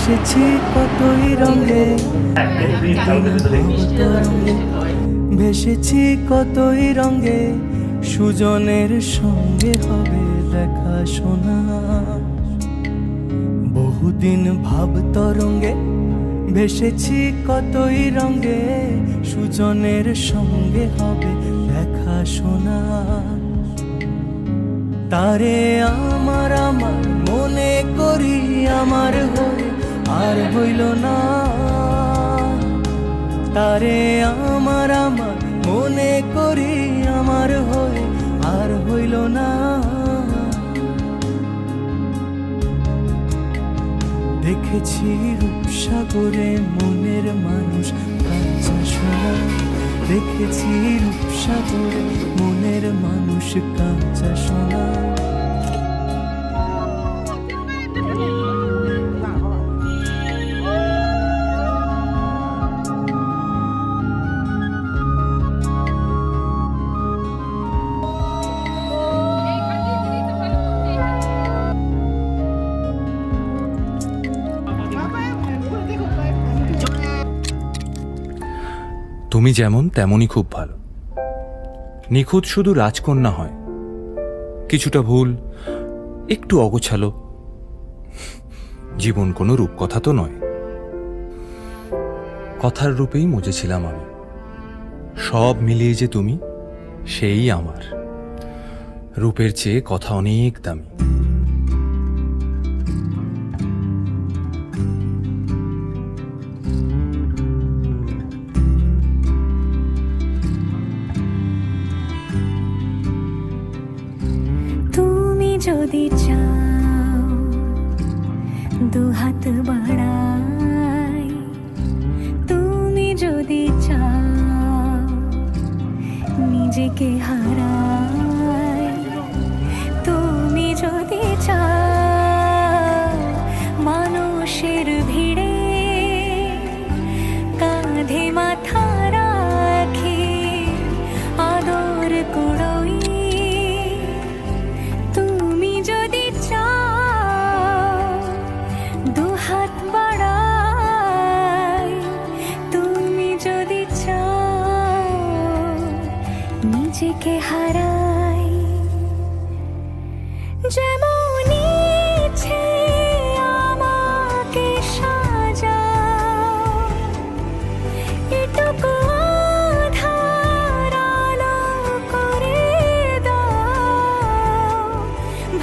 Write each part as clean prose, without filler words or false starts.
ভেসেছি কতই রঙে, ভেসেছি কতই রঙে, সুজনের সঙ্গে হবে দেখা শোনা। বহুদিন ভাব তরঙ্গে ভেসেছি কতই রঙে, সুজনের সঙ্গে হবে দেখা শোনা। তারে আমার আমার মনে করি আমার হয়ে আর হইল না, তারে আমার আমার মনে করি আমার হয়ে আর হইল না। দেখেছি রূপসাগরে মনের মানুষ কাঁচা সোনা, দেখেছি রূপসাগরে মনের মানুষ কাঁচা সোনা। তুমি যেমন তেমনই খুব ভালো। নিখুঁত শুধু রাজকন্যা হয়, কিছুটা ভুল, একটু অগোছালো। জীবন কোনো রূপকথা তো নয়, কথার রূপেই মজেছিলাম আমি। সব মিলিয়ে যে তুমি, সেই আমার। রূপের চেয়ে কথা অনেক দামি। যদি চাও দুহাত বাড়াই, তুমি যদি চাও নিজেকে হারাই, তুমি যদি চাও মানুষের ভিড়ে কাঁধে মাথা রাখি আদর কুড়োই, দুহাত বাড়াই, তুমি যদি চাও নিজেকে হারাই। যেমন ইচ্ছে আমাকে সাজাও, এটুকু আধার আলো করে দাও,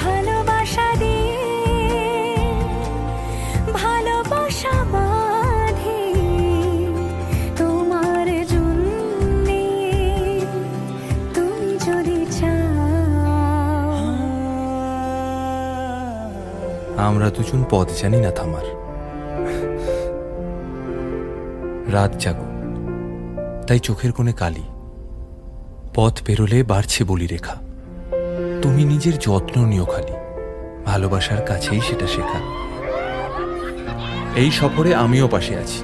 ভালোবাসা দিয়ে ভালোবাসা বাঁধি তোমার জন্যে, তুমি যদি চাও। আমরা দুজন পথ জানি না থামার। রাত জাগো, তাই চোখের কোণে কালি। পথ পেরোলে বাড়ছে বলি রেখা। তুমি নিজের যত্ন নিও খালি, ভালোবাসার কাছেই সেটা শেখা। এই সফরে আমিও পাশে আছি,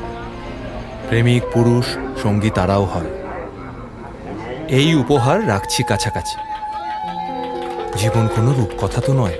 প্রেমিক পুরুষ সঙ্গী তারাও হয়। এই উপহার রাখছি কাছাকাছি। জীবন কোনো রূপকথা তো নয়।